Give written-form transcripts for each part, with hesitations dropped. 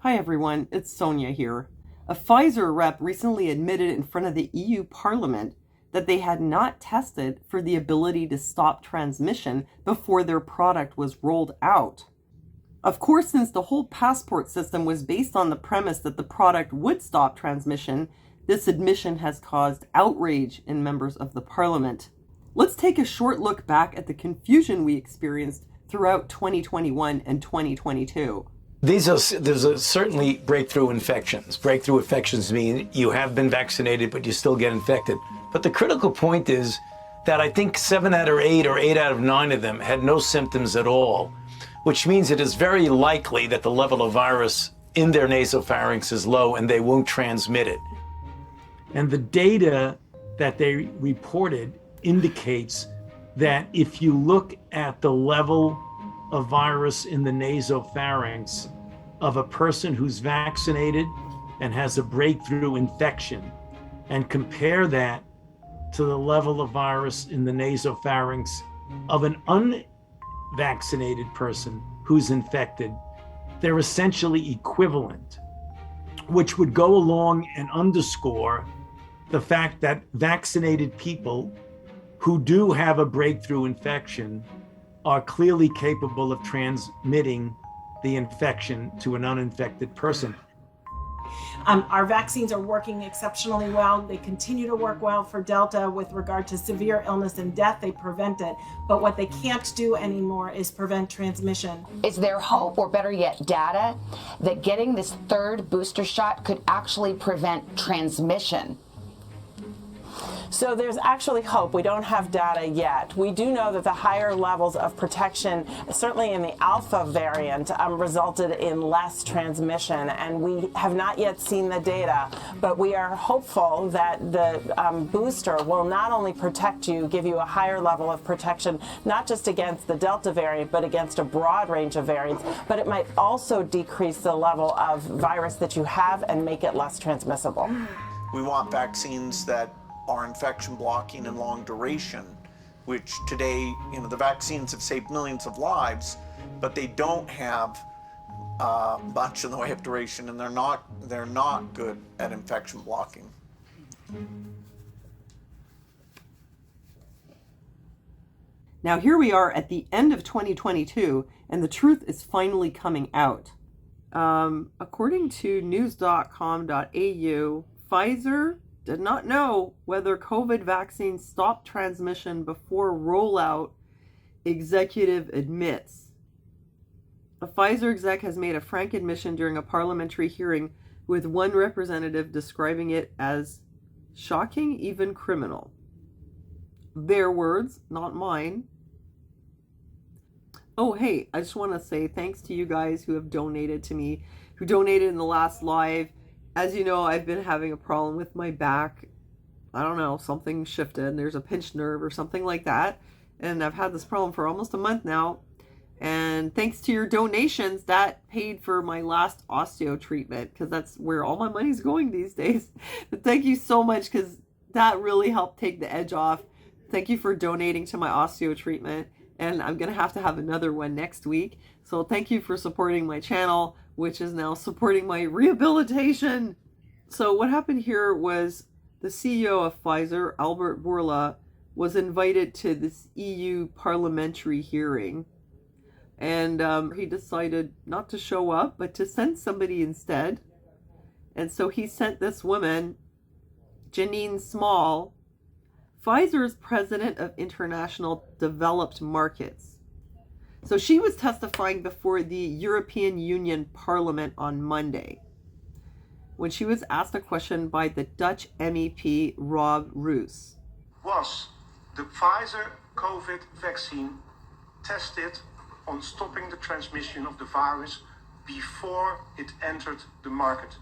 Hi everyone, it's Sonia here. A Pfizer rep recently admitted in front of the EU Parliament that they had not tested for the ability to stop transmission before their product was rolled out. Of course, since the whole passport system was based on the premise that the product would stop transmission, this admission has caused outrage in members of the Parliament. Let's take a short look back at the confusion we experienced throughout 2021 and 2022. There's certainly breakthrough infections. Breakthrough infections mean you have been vaccinated, but you still get infected. But the critical point is that I think 7 out of 8 or 8 out of 9 of them had no symptoms at all, which means it is very likely that the level of virus in their nasopharynx is low and they won't transmit it. And the data that they reported indicates that if you look at the level of virus in the nasopharynx of a person who's vaccinated and has a breakthrough infection, and compare that to the level of virus in the nasopharynx of an unvaccinated person who's infected, they're essentially equivalent, which would go along and underscore the fact that vaccinated people who do have a breakthrough infection are clearly capable of transmitting the infection to an uninfected person. Our vaccines are working exceptionally well. They continue to work well for Delta with regard to severe illness and death. They prevent it. But what they can't do anymore is prevent transmission. Is there hope, or better yet, data, that getting this third booster shot could actually prevent transmission? So there's actually hope. We don't have data yet. We do know that the higher levels of protection, certainly in the Alpha variant, resulted in less transmission, and we have not yet seen the data, but we are hopeful that the booster will not only protect you, give you a higher level of protection, not just against the Delta variant, but against a broad range of variants, but it might also decrease the level of virus that you have and make it less transmissible. We want vaccines that are infection blocking and long duration, which today, the vaccines have saved millions of lives, but they don't have much in the way of duration, and they're not good at infection blocking. Now here we are at the end of 2022, and the truth is finally coming out. According to news.com.au, Pfizer did not know whether COVID vaccines stop transmission before rollout, executive admits. A Pfizer exec has made a frank admission during a parliamentary hearing, with one representative describing it as shocking, even criminal. Their words, not mine. Oh, hey, I just want to say thanks to you guys who have donated to me, who donated in the last live. As you know, I've been having a problem with my back. I don't know, something shifted. There's a pinched nerve or something like that. And I've had this problem for almost a month now. And thanks to your donations, that paid for my last osteo treatment, because that's where all my money's going these days. But thank you so much, because that really helped take the edge off. Thank you for donating to my osteo treatment. And I'm going to have another one next week. So thank you for supporting my channel, which is now supporting my rehabilitation. So what happened here was the CEO of Pfizer, Albert Bourla, was invited to this EU parliamentary hearing. And he decided not to show up, but to send somebody instead. And so he sent this woman, Janine Small, Pfizer's president of international developed markets. So she was testifying before the European Union Parliament on Monday, when she was asked a question by the Dutch MEP Rob Roos. Was the Pfizer COVID vaccine tested on stopping the transmission of the virus before it entered the market?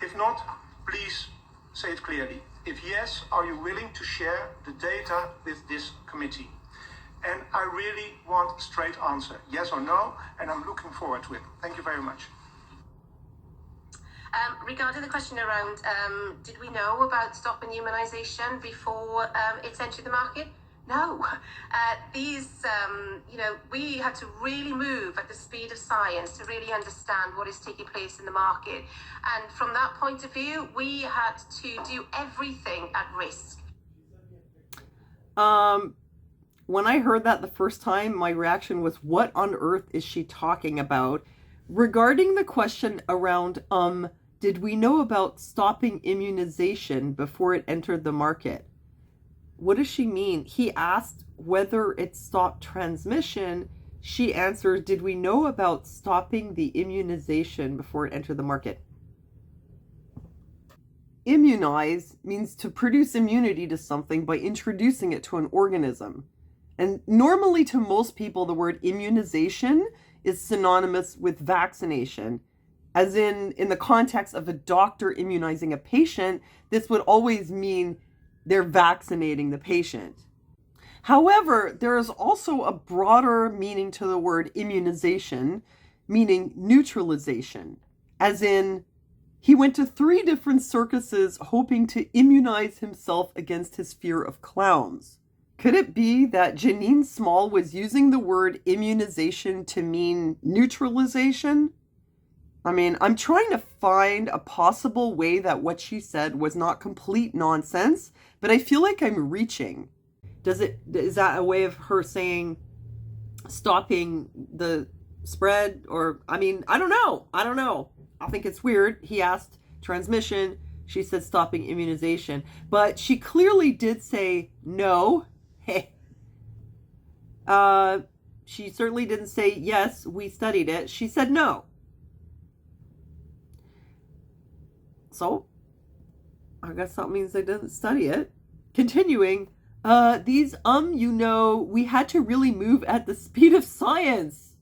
If not, please say it clearly. If yes, are you willing to share the data with this committee? And I really want a straight answer, yes or no, and I'm looking forward to it. Thank you very much. Regarding the question around, did we know about stopping immunisation before it entered the market? No, we had to really move at the speed of science to really understand what is taking place in the market. And from that point of view, we had to do everything at risk. When I heard that the first time, my reaction was, what on earth is she talking about? Regarding the question around, did we know about stopping immunization before it entered the market? What does she mean? He asked whether it stopped transmission. She answered, did we know about stopping the immunization before it entered the market? Immunize means to produce immunity to something by introducing it to an organism. And normally to most people, the word immunization is synonymous with vaccination. As in the context of a doctor immunizing a patient, this would always mean they're vaccinating the patient. However, there is also a broader meaning to the word immunization, meaning neutralization. As in, he went to 3 different circuses hoping to immunize himself against his fear of clowns. Could it be that Janine Small was using the word immunization to mean neutralization? I mean, I'm trying to find a possible way that what she said was not complete nonsense, but I feel like I'm reaching. Is that a way of her saying stopping the spread? Or, I mean, I don't know. I think it's weird. He asked transmission. She said stopping immunization. But she clearly did say no. She certainly didn't say, yes, we studied it. She said no. So, I guess that means they didn't study it. Continuing, we had to really move at the speed of science.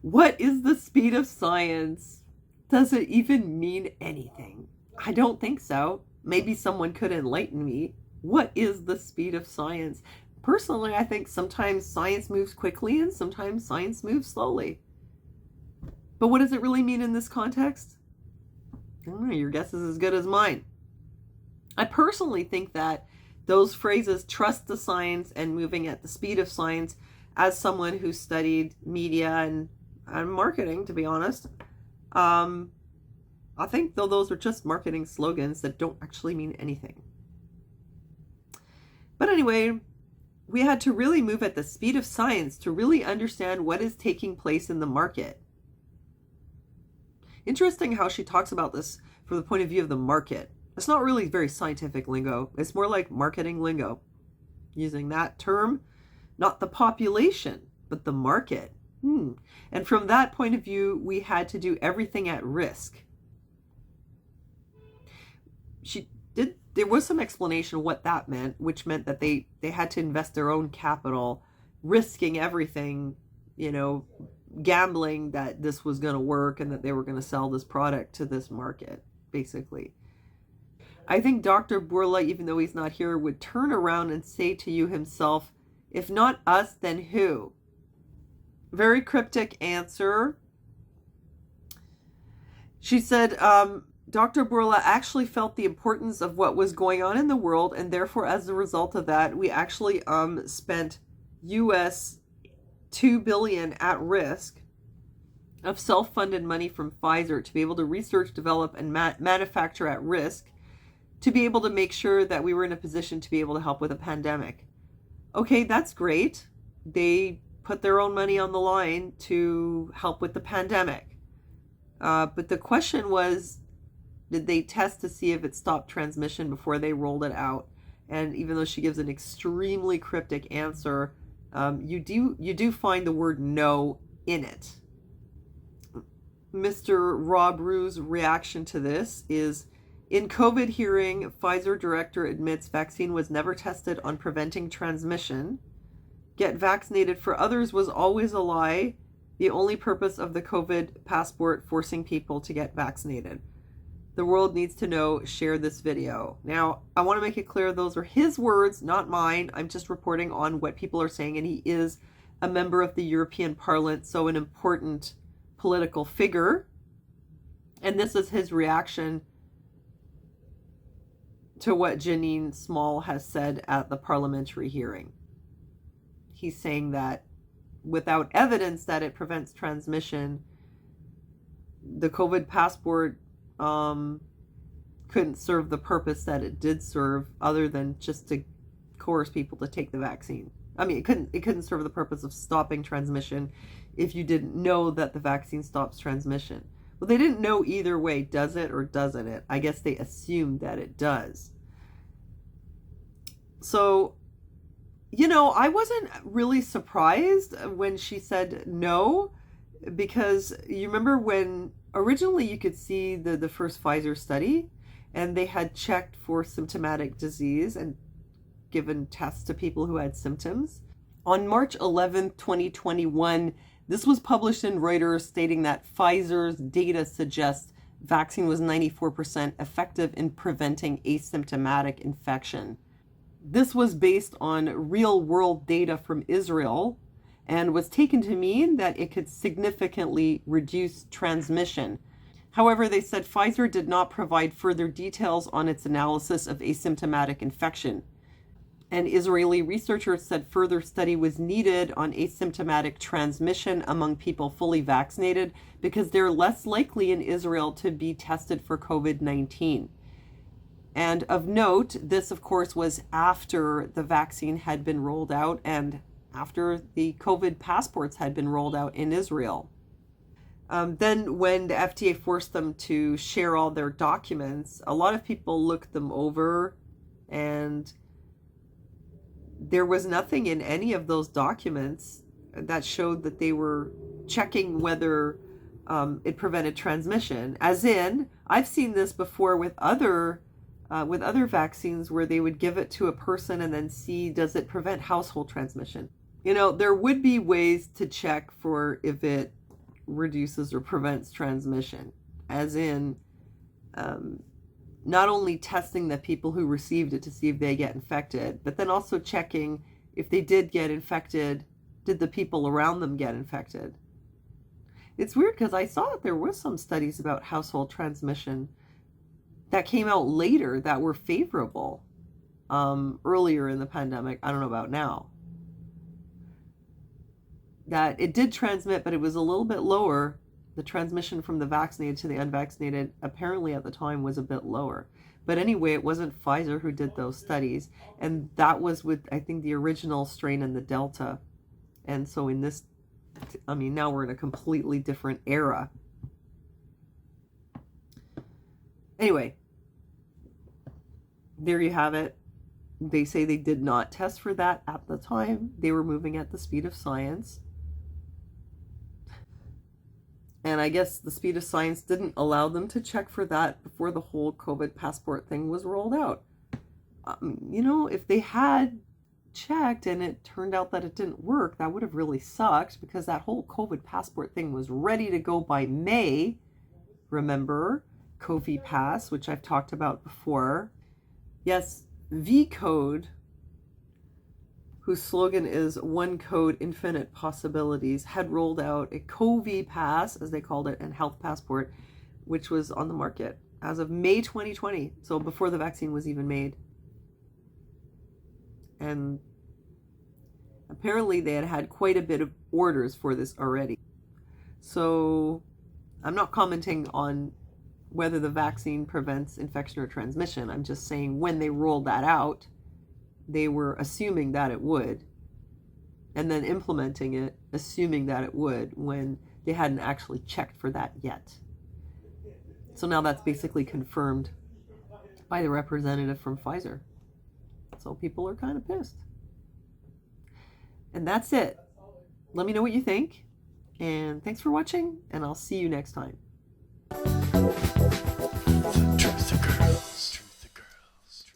What is the speed of science? Does it even mean anything? I don't think so. Maybe someone could enlighten me. What is the speed of science? Personally, I think sometimes science moves quickly and sometimes science moves slowly. But what does it really mean in this context? I don't know, your guess is as good as mine. I personally think that those phrases, trust the science and moving at the speed of science, as someone who studied media and marketing, to be honest, I think though those are just marketing slogans that don't actually mean anything. But anyway, we had to really move at the speed of science to really understand what is taking place in the market. Interesting how she talks about this from the point of view of the market. It's not really very scientific lingo. It's more like marketing lingo. Using that term, not the population, but the market. And from that point of view, we had to do everything at risk. There was some explanation of what that meant, which meant that they had to invest their own capital, risking everything, gambling that this was going to work and that they were going to sell this product to this market, basically. I think Dr. Bourla, even though he's not here, would turn around and say to you himself, if not us, then who? Very cryptic answer. She said, Dr. Bourla actually felt the importance of what was going on in the world, and therefore, as a result of that, we actually spent US $2 billion at risk of self-funded money from Pfizer to be able to research, develop, and manufacture at risk to be able to make sure that we were in a position to be able to help with a pandemic. Okay, that's great. They put their own money on the line to help with the pandemic. But the question was, did they test to see if it stopped transmission before they rolled it out? And even though she gives an extremely cryptic answer, you do find the word no in it. Mr. Rob Rue's reaction to this is, in COVID hearing, Pfizer director admits vaccine was never tested on preventing transmission. Get vaccinated for others was always a lie. The only purpose of the COVID passport forcing people to get vaccinated. The world needs to know, share this video. Now, I want to make it clear those are his words, not mine. I'm just reporting on what people are saying, and he is a member of the European Parliament, so an important political figure. And this is his reaction to what Janine Small has said at the parliamentary hearing. He's saying that without evidence that it prevents transmission, the COVID passport couldn't serve the purpose that it did serve, other than just to coerce people to take the vaccine. I mean, it couldn't serve the purpose of stopping transmission if you didn't know that the vaccine stops transmission. Well, they didn't know either way, does it or doesn't it? I guess they assumed that it does. So, you know, I wasn't really surprised when she said no, because you remember when originally you could see the first Pfizer study, and they had checked for symptomatic disease and given tests to people who had symptoms. On March 11th, 2021, this was published in Reuters, stating that Pfizer's data suggests vaccine was 94% effective in preventing asymptomatic infection. This was based on real-world data from Israel and was taken to mean that it could significantly reduce transmission. However, they said Pfizer did not provide further details on its analysis of asymptomatic infection. And Israeli researchers said further study was needed on asymptomatic transmission among people fully vaccinated because they're less likely in Israel to be tested for COVID-19. And of note, this of course was after the vaccine had been rolled out and after the COVID passports had been rolled out in Israel. Then when the FDA forced them to share all their documents, a lot of people looked them over, and there was nothing in any of those documents that showed that they were checking whether it prevented transmission. As in, I've seen this before with other vaccines where they would give it to a person and then see, does it prevent household transmission? You know, there would be ways to check for if it reduces or prevents transmission, as in not only testing the people who received it to see if they get infected, but then also checking if they did get infected, did the people around them get infected? It's weird because I saw that there was some studies about household transmission that came out later that were favorable earlier in the pandemic. I don't know about now. That it did transmit, but it was a little bit lower. The transmission from the vaccinated to the unvaccinated apparently at the time was a bit lower. But anyway, it wasn't Pfizer who did those studies. And that was with, I think, the original strain and the Delta. And so in this, I mean, now we're in a completely different era. Anyway, there you have it. They say they did not test for that at the time. They were moving at the speed of science. And I guess the speed of science didn't allow them to check for that before the whole COVID passport thing was rolled out. You know, if they had checked and it turned out that it didn't work, that would have really sucked, because that whole COVID passport thing was ready to go by May. Remember, COVID Pass, which I've talked about before. Yes, V-Code, whose slogan is One Code, Infinite Possibilities, had rolled out a COVID Pass, as they called it, and health passport, which was on the market as of May 2020, so before the vaccine was even made. And apparently they had quite a bit of orders for this already. So I'm not commenting on whether the vaccine prevents infection or transmission. I'm just saying when they rolled that out, they were assuming that it would, and then implementing it, assuming that it would, when they hadn't actually checked for that yet. So now that's basically confirmed by the representative from Pfizer. So people are kind of pissed. And that's it. Let me know what you think. And thanks for watching, and I'll see you next time. Trust the girls.